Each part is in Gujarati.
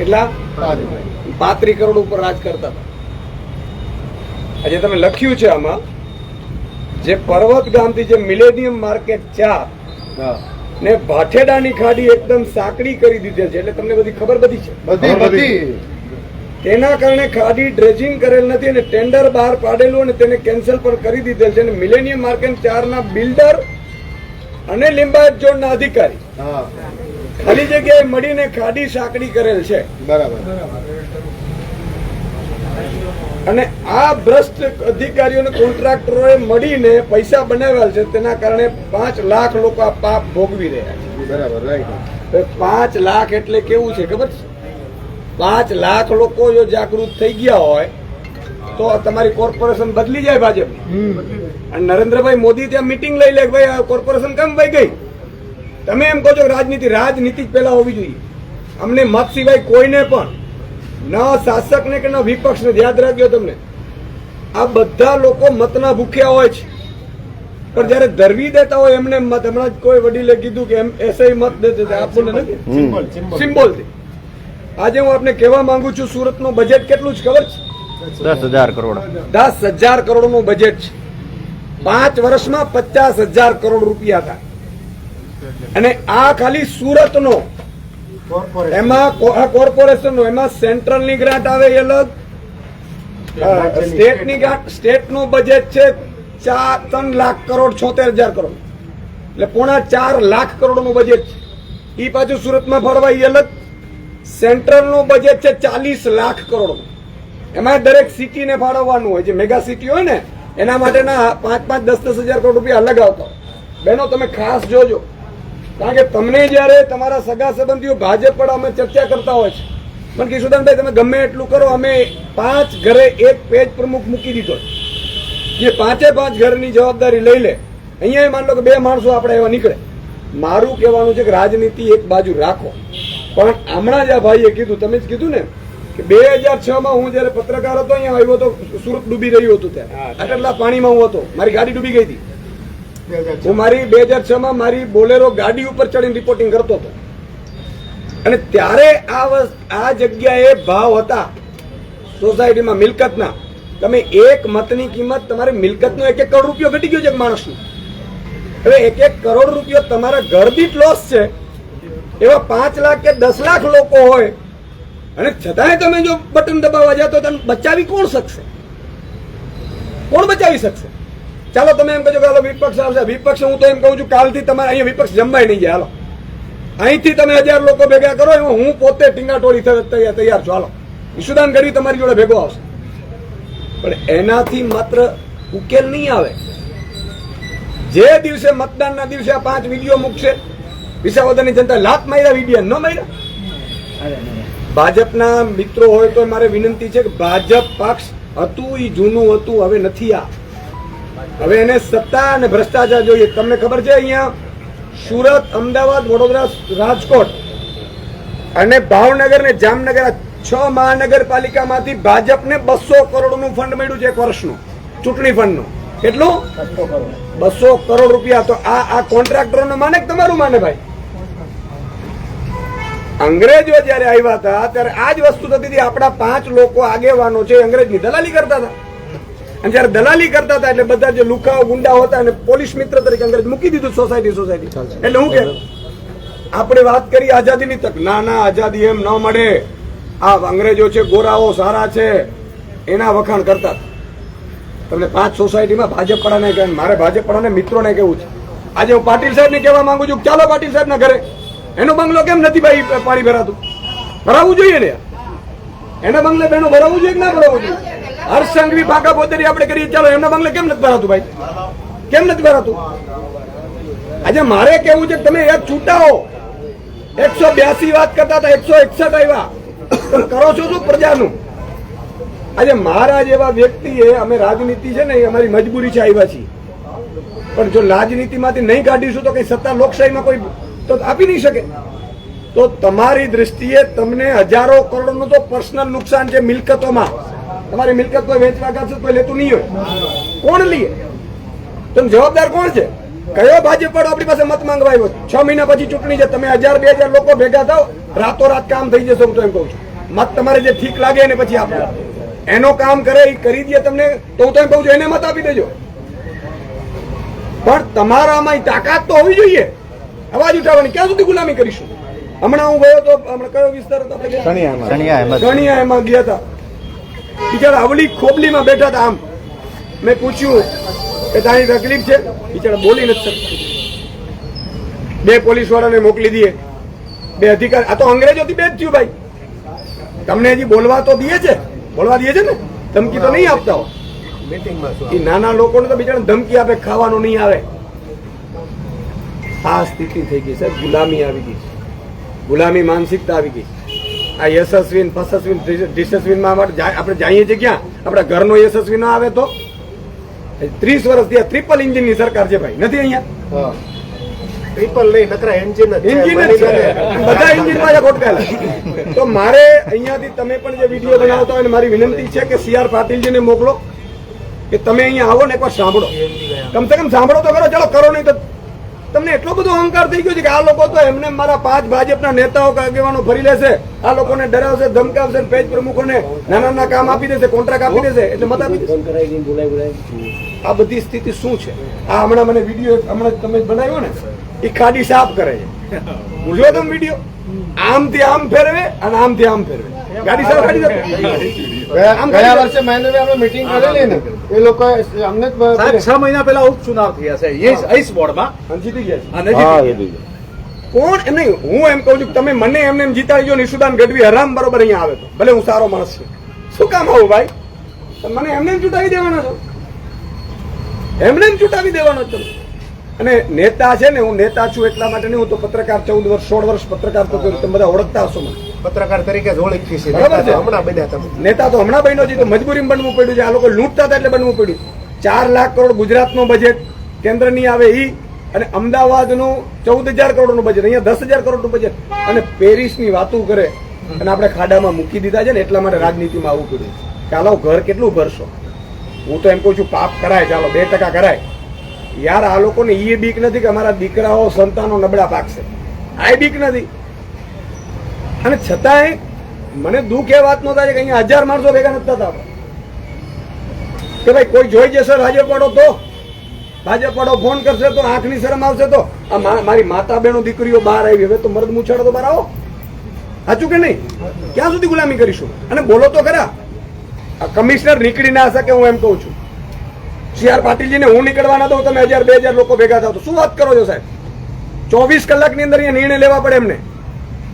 કેટલા? 35 કરોડ ઉપર રાજ કરતા હતા. આજે તમે લખ્યું છે આમાં, જે પર્વત ગામથી જે મિલેનિયમ માર્કેટ 4 ને ભાઠેડાની ખાડી એકદમ સાંકડી કરી દીધેલ છે, એટલે તમને બધી ખબર બધી છે. તેના કારણે ખાડી ડ્રેજિંગ કરેલ નથી અને ટેન્ડર બહાર પાડેલું અને તેને કેન્સલ પણ કરી દીધેલ છે. અને મિલેનિયમ માર્કેટ 4 ના બિલ્ડર અને લિંબાયત ઝોનના અધિકારી ખાલી જગ્યાએ મળીને ખાડી સાંકડી કરેલ છે. બરાબર. અને આ ભ્રષ્ટ અધિકારીઓને કોન્ટ્રાક્ટરોએ મળીને પૈસા બનાવેલ છે, તેના કારણે 5 લાખ લોકો આ પાપ ભોગવી રહ્યા છે. બરાબર, રાઈટ. 5 લાખ એટલે કેવું છે ખબર છે? 5 લાખ લોકો જો જાગૃત થઈ ગયા હોય તો તમારી કોર્પોરેશન બદલી જાય ભાજપ. અને નરેન્દ્રભાઈ મોદી ત્યાં મીટિંગ લઈ લે, ભાઈ આ કોર્પોરેશન કેમ વહી ગઈ? તમે એમ કહો છો કે રાજનીતિ જ પેલા હોવી જોઈએ. અમને મત સિવાય કોઈને પણ, ન શાસકને કે ન વિપક્ષને, યાદ રાખજો તમને, આ બધા લોકો મતના ભૂખ્યા હોય છે, પણ જયારે ધરવી દેતા હોય એમને મત, હમણાં જ કોઈ વડીલે કીધું કે એમ એસે મત દેते આપણને નથી, સિમ્બોલ થી. આજે હું આપને કહેવા માંગુ છું, સુરતનું બજેટ કેટલું છે ખબર છે? 10,000 કરોડ. 10,000 કરોડનું બજેટ છે. 5 વર્ષમાં 50,000 કરોડ રૂપિયા હતા. અને આ ખાલી સુરતનો, એમાં કોર્પોરેશનનો, એમાં સેન્ટ્રલની ગ્રાન્ટ આવે એ અલગ, સ્ટેટની ગ્રાન્ટ. સ્ટેટનું બજેટ છે 3 લાખ કરોડ 76,000 કરોડ, એટલે 4.5 લાખ કરોડનું બજેટ છે. એ પાછું સુરતમાં ફળવા એ અલગ. સેન્ટ્રલનું બજેટ છે 40 લાખ કરોડ, એમાં દરેક સિટીને ફાળવવાનું હોય. જે મેગા સિટી હોય ને એના માટેના 5-5, 10-10,000 કરોડ રૂપિયા અલગ આવતા. બહેનો તમે ખાસ જોજો, કારણ કે તમને જયારે તમારા સગા સંબંધીઓ ભાજપ પર અમે ચર્ચા કરતા હોય છે, પણ કિશોરદાનભાઈ તમે ગમે એટલું કરો, અમે 5 ઘરે એક પેજ પ્રમુખ મૂકી દીધો, જે 5 ઘરની જવાબદારી લઈ લે. અહીંયા માન લો કે 2 માણસો આપણે એવા નીકળે. મારું કહેવાનું છે કે રાજનીતિ એક બાજુ રાખો, પણ હમણાં જ આ ભાઈએ કીધું, તમે જ કીધું ને કે 2006માં હું જયારે પત્રકાર હતો, અહીંયા આવ્યો હતો, સુરત ડૂબી રહ્યું હતું, ત્યારે આટલા પાણીમાં હું હતો, મારી ગાડી ડૂબી ગઈ હતી. હું મારી 2006માં મારી બોલેરો ગાડી ઉપર ચડીને રિપોર્ટિંગ કરતો હતો. અને ત્યારે આ જગ્યાએ ભાવ હતા સોસાયટીમાં મિલકતના. તમે એક મતની કિંમત, તમારે મિલકતનો 1-1 કરોડ રૂપિયો ઘટી ગયો છે એક માણસનો. હવે 1-1 કરોડ રૂપિયો તમારા ઘર દીઠ લોસ છે. એવા 5 લાખ કે 10 લાખ લોકો હોય અને છતાંય તમે જો બટન દબાવવા જાઓ તો તમે બચાવી કોણ શકશે? કોણ બચાવી શકશે? ચાલો તમે એમ કહો કે હાલો વિપક્ષ આવશે. વિપક્ષ હું તો એમ કહું છું, કાલથી તમારે અહીંયા વિપક્ષ જમવાય નહીં જાય. હાલો અહીંથી તમે 1000 લોકો ભેગા કરો, એમાં હું પોતે ટીંગાટોળી તૈયાર છું. હાલો ઈશુદાન ગઢવી તમારી જોડે ભેગો આવશે, પણ એનાથી માત્ર ઉકેલ નહીં આવે. જે દિવસે મતદાનના દિવસે આ 5 વિડીયો મૂકશે, વિસાવદરની જનતા લાત માર્યા, વિડીયો ન માર્યા. ભાજપના મિત્રો હોય તો મારે વિનંતી છે કે ભાજપ પક્ષ હતું એ જૂનું હતું, હવે નથી. આ હવે એને સત્તા અને ભ્રષ્ટાચાર જોઈએ. તમને ખબર છે અહીંયા સુરત, અમદાવાદ, વડોદરા, રાજકોટ અને ભાવનગર ને જામનગર, આ 6 મહાનગરપાલિકામાંથી ભાજપને 200 કરોડનું ફંડ મળ્યું છે એક વર્ષનું, ચૂંટણી ફંડનું. કેટલું? 200 કરોડ રૂપિયા. તો આ કોન્ટ્રાક્ટરોને માને કે તમારું માને ભાઈ? અંગ્રેજો જયારે આવ્યા હતા ત્યારે આ જ વસ્તુ થતી હતી. આપણા 5 લોકો આગેવાનો છે અંગ્રેજની દલાલી કરતા હતા, અને જયારે દલાલી કરતા હતા એટલે બધા જે લુખાઓ ગુંડાઓ હતા અને પોલીસ મિત્ર તરીકે અંગ્રેજ મૂકી દીધું સોસાયટી. એટલે હું કે આપણે વાત કરી આઝાદીની તક, ના આઝાદી એમ ન મળે. આ અંગ્રેજો છે, ગોરાઓ સારા છે, એના વખાણ કરતા. તમને 5 સોસાયટીમાં ભાજપ પડાને કહે, મારે ભાજપ પડાને મિત્રોને કેવું છે. આજે હું પાટીલ સાહેબને કહેવા માંગુ છું, ચાલો પાટીલ સાહેબના ઘરે. એનો બંગલો કેમ નથી ભાઈ પાણી ભરાતું? ભરાવવું જોઈએ ને. એના બંગલે બહેનો ભરાવવું જોઈએ કે ના ભરાવવું જોઈએ? હર્ષ સંઘવી, ફાંકા પોતરી આપણે કરીએ, ચાલો એમના બંગલે કેમ નથી ભરાતું ભાઈ? કેમ નથી ભરાતું? આજે મારે કેવું છે તમે એક છૂટાઓ 182 વાત કરતા હતા, 161 આવ્યા. કરો છો શું પ્રજાનું? આજે મારા જેવા વ્યક્તિએ, અમે રાજનીતિ છે ને એ અમારી મજબૂરી છે, આવ્યા છીએ, પણ જો રાજનીતિમાંથી નહીં કાઢીશું તો કઈ સત્તા લોકશાહીમાં કોઈ તો આપી નહીં શકે. તો તમારી દ્રષ્ટિએ તમને હજારો કરોડનું તો પર્સનલ નુકસાન છે મિલકતોમાં. તમારી મિલકત કોઈ વેચવા કરશે કોઈ લેતું નહીં હોય. કોણ લે? તમે જવાબદાર કોણ છે? કયો ભાજપ વાળો આપણી પાસે મત માંગવા આવ્યો? 6 મહિના પછી ચૂંટણી છે, તમે 1000-2000 લોકો ભેગા થાવ, રાતોરાત કામ થઈ જશે. હું તો એમ કહું છું મત તમારે જે ઠીક લાગે એને પછી આપો. એનો કામ કરે એ કરી દે તમને તો હું તો એમ કહું છું એને મત આપી દેજો, પણ તમારામાં તાકાત તો હોવી જોઈએ અવાજ ઉઠાવવાની. ક્યાં સુધી ગુલામી કરીશું? હમણાં હું ગયો તો, હમણાં કયો વિસ્તાર હતો આપણે? ગણિયા એમાં ગયા હતા. બિચારા અવલી ખોબલીમાં બેઠા હતા. આમ મેં પૂછ્યું કે તારી તકલીફ છે? બિચારા બોલી નથી શકતા. 2 પોલીસ વાળાને મોકલી દઈએ, 2 અધિકારી. આ તો અંગ્રેજોથી બે જ થયું ભાઈ. તમને હજી બોલવા તો દે છે, બોલવા દે છે ને, ધમકી તો નહીં આપતા હો. એ નાના લોકોને તો બિચારા ધમકી આપે, ખાવાનું નહીં આવે. આ સ્થિતિ થઈ ગઈ સાહેબ, ગુલામી આવી ગઈ, ગુલામી માનસિકતા આવી ગઈ. આ યશસ્વી ફસસ્વી ડિશસ્વીનમાં આપણે જઈએ છીએ ક્યાં? આપણા ઘરનો યશસ્વી ના આવે તો 30 વર્ષથી ટ્રિપલ એન્જિનની સરકાર છે ભાઈ, નથી અહીંયા? ટ્રિપલ નહીં, નકરા એન્જિન જ છે. બધા એન્જિનમાં જ ખોટકાયેલા. તો મારે અહીંયાથી તમે પણ જે વિડીયો બનાવતા હોય, મારી વિનંતી છે કે CR પાટીલજીને મોકલો કે તમે અહીંયા આવો ને એકવાર સાંભળો, કમસે કમ સાંભળો તો કરો. ચલો કરો નહીં તો તમને એટલો બધો અહંકાર થઈ ગયો છે કે આ લોકો તો એમને મારા 5 ભાજપના નેતાઓ કે આગેવાનો ફરી લેશે, આ લોકોને ડરાવશે, ધમકાવશે, પેજ પ્રમુખોને નાના નાના કામ આપી દેશે, કોન્ટ્રાક્ટ આપી દેશે, એટલે મત આપી દેશે. આ બધી સ્થિતિ શું છે? આ હમણાં મને વિડીયો હમણાં તમે બનાવ્યો ને, એ ખાડી સાફ કરે છે. જોયો તમે વિડીયો? આમથી આમ ફેરવે અને આમથી આમ ફેરવે, ગાડી સાફ કાઢી દે. ગયા વર્ષે મહેન્દ્રભાઈ આપણે મીટિંગ કરેલી ને, એ લોકો અમને 6 મહિના પહેલા ઉપચુનાવ થયા છે ઈસ બોર્ડમાં, જીતી ગયા છે. અને જીતી કોણ એમ નહીં, હું એમ કહું છું તમે મને એમને એમ જીતાડજો. નિશુદાન ગઢવી હરામ બરોબર અહીંયા આવે તો ભલે હું સારો માણસ છું, શું કામ આવું ભાઈ? મને એમને એમ ચૂંટાવી દેવાના છો, એમને એમ ચૂંટાવી દેવાનો છો. અને નેતા છે ને, હું નેતા છું એટલા માટે નહીં, હું તો પત્રકાર 14 વર્ષ 16 વર્ષ પત્રકાર તો કર્યું. તમે બધા ઓળખતા હશો મને પત્રકાર તરીકે જ ઓળખી છે. બરાબર છે. હમણાં બન્યા તમે નેતા તો હમણાં બન્યો છે, તો મજબૂરીમાં બનવું પડ્યું છે. આ લોકો લૂંટતા હતા એટલે બનવું પડ્યું. 4 લાખ કરોડ ગુજરાતનું બજેટ, કેન્દ્રની આવે ઈ, અને અમદાવાદનું 14,000 કરોડનું બજેટ, અહીંયા 10,000 કરોડનું બજેટ, અને પેરિસની વાતું કરે અને આપણે ખાડામાં મૂકી દીધા છે ને, એટલા માટે રાજનીતિમાં આવવું પડ્યું. ચાલો ઘર કેટલું ભરશો? હું તો એમ કહું છું પાપ કરાય, ચાલો 2% કરાય યાર. આ લોકોને એ બીક નથી કે અમારા દીકરાઓ સંતાનો નબળા પાકશે, આ બીક નથી. અને છતાંય મને દુઃખ એ વાત નો થાય કે અહીંયા 1000 માણસો ભેગા નથી થતા કે ભાઈ કોઈ જોઈ જશે ભાજપવાળો તો, ભાજપવાળો ફોન કરશે તો, આંખની શરમ આવશે તો. આ મારી માતા બહેનો દીકરીઓ બહાર આવી, હવે તો મર્દ મૂછાડો તો બહાર આવો. સાચું કે નહીં? ક્યાં સુધી ગુલામી કરીશું? અને બોલો તો ખરા, આ કમિશનર નીકળી ના શકે. હું એમ કહું છું CR પાટીલજીને હું નીકળવાના દઉં, તમે 1000-2000 લોકો ભેગા થાવ તો શું વાત કરો છો સાહેબ? 24 કલાકની અંદર અહીંયા નિર્ણય લેવા પડે એમને.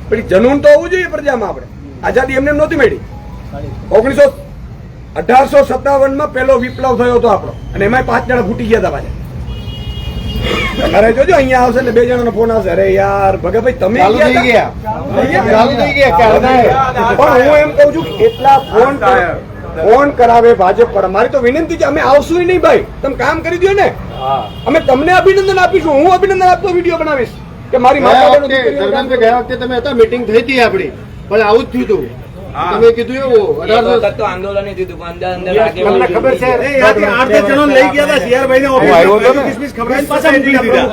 પણ જનૂન તો હોવું જોઈએ પ્રજામાં. આપણે આઝાદી એમને નહોતી મળી. 1857માં પહેલો વિપ્લવ થયો હતો આપણો, અને એમાં 5 જણા ફૂટી ગયા હતા પાછા. તમારે જોજો અહીંયા આવશે ને 2 જણાનો ફોન આવશે, અરે યાર ભગાભાઈ તમે ચાલુ થઈ ગયા. પણ હું એમ કહું છું એટલા ફોન કરાવે ભાજપ પર. મારી તો વિનંતી છે, અમે આવશું નહીં ભાઈ, તમે કામ કરી દો ને, અમે તમને અભિનંદન આપીશું. હું અભિનંદન આપતો વિડીયો બનાવીશ કે મારી માતા ગયા વખતે તમે હતા, મીટિંગ થઈ હતી આપડી, પણ આવું જ થયું હતું. તમે કીધું એવું 1800 આંદોલન થયું તમને ખબર છે? 8 જણો લઈ ગયા હતા CR ભાઈને ઓફિસ, પાછા મોકલી દીધા.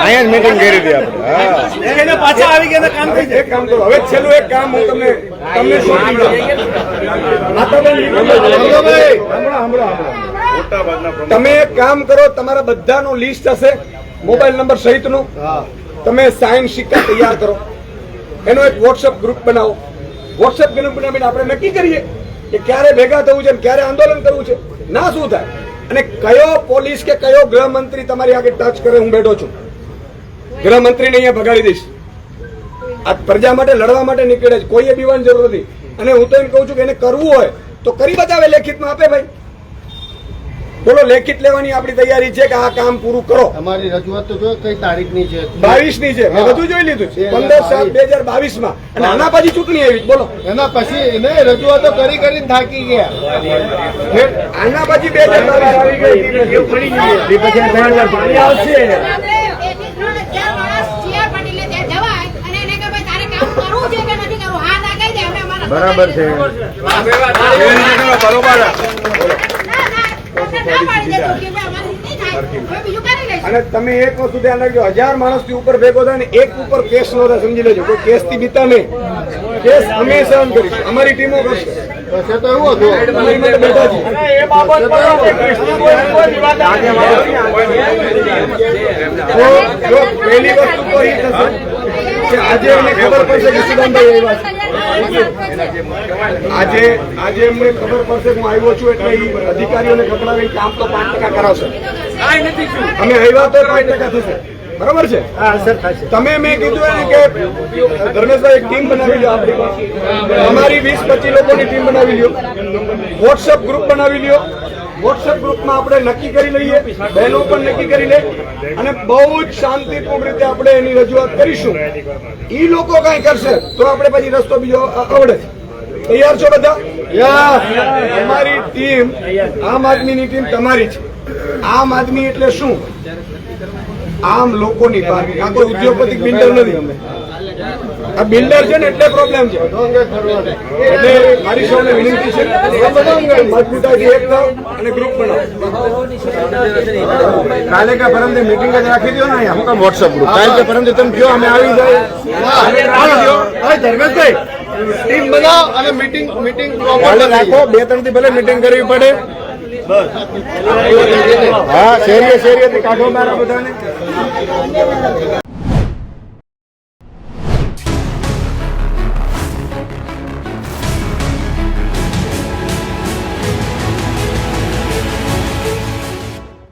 અહીંયા જ મીટિંગ કરી હતી આપણે. એને પાછા આવી ગયા હતા, કામ થઈ જાય. એક કામ કરો, હવે છેલ્લું એક કામ હું તમને સોંપી દઉં. તમે એક કામ કરો, તમારા બધાનું લિસ્ટ હશે મોબાઈલ નંબર સહિતનું, તમે સાઇન સિક્કા તૈયાર કરો, એનો એક વોટ્સએપ ગ્રુપ બનાવો. વોટ્સએપ ગ્રુપ બનાવીને આપણે નક્કી કરીએ કે ક્યારે ભેગા થવું છે, ક્યારે આંદોલન કરવું છે, ના શું થાય, અને કયો પોલીસ કે કયો ગૃહમંત્રી તમારી આગળ ટચ કરે. હું બેઠો છું, ગૃહમંત્રીને અહીંયા ભગાડી દઈશ. આ પ્રજા માટે લડવા માટે નીકળે છે, કોઈએ બીવાની જરૂર નથી. અને હું તો એમ કહું છું કે એને કરવું હોય તો કરી બતાવે, લેખિતમાં આપે ભાઈ. બોલો, લેખિત લેવાની આપણી તૈયારી છે કે આ કામ પૂરું કરો. અમારી રજૂઆત તો જો કઈ તારીખની છે? 22ની છે, મેં બધું જોઈ લીધું છે. 15/7/2022માં, અને આના પછી ચૂંટણી આવી. બોલો, એના પછી એને રજૂઆતો કરી કરીને થાકી ગયા. આના પછી 2022 આવી ગઈ. પછી 2000 આવશે. બરાબર છે. અને તમે એક વસ્તુ ધ્યાન રાખજો, 1000 માણસથી ઉપર ભેગો થાય ને એક ઉપર કેસ નો થાય, સમજી લેજો. કોઈ કેસ થી બીતા નહીં. કેસ અમે સહન કરીશું, અમારી ટીમો કરશે. હશે તો એવું હતું તમારી માટે બેઠા છીએ. તો જો પહેલી વસ્તુ તો એ થશે કે આજે અમને ખબર પડશે કે સુદામભાઈ આવ્યા છે. આજે એમને ખબર પડશે કે હું આવ્યો છું એટલે એ અધિકારીઓને ખકડાવી કામ તો 5% કરાવશે. અમે આવ્યા તો 5% થશે. બરાબર છે? તમે મેં કીધું એને કે ધર્મેશભાઈ એક ટીમ બનાવી લો, આપણી પાસે અમારી 20-25 લોકોની ટીમ બનાવી લ્યો, વોટ્સઅપ ગ્રુપ બનાવી લ્યો. વોટ્સઅપ ગ્રુપમાં આપણે નક્કી કરી લઈએ, બહેનો પણ નક્કી કરી લે અને બહુ જ શાંતિપૂર્ણ રીતે આપણે એની રજૂઆત કરીશું. એ લોકો કઈ કરશે તો આપણે પછી રસ્તો બીજો આવડે. તૈયાર છો બધા? અમારી ટીમ આમ આદમીની ટીમ તમારી છે. આમ આદમી એટલે શું? આમ લોકોની પાર્ટી. આ કોઈ ઉદ્યોગપતિ બિલ્ડર નથી. આ બિલ્ડર છે ને એટલે પ્રોબ્લેમ છે. એટલે મારી સૌને વિનંતી છે મજબૂતાઈથી એક થાવ અને ગ્રુપ બનાવો. કાલે કે પરમથી મીટિંગ જ રાખી દો ને અહીંયા. હું કામ વોટ્સઅપ ગ્રુપ? કાલે કે પરમથી તમે કહો અમે આવી જાય. ધર્મેશભાઈ ટીમ બનાવો અને મીટિંગ કાલે રાખો. 2-3 થી ભલે મીટિંગ કરવી પડે. હા, શેરીએ શેરીએથી કાઢો મારા બધાને.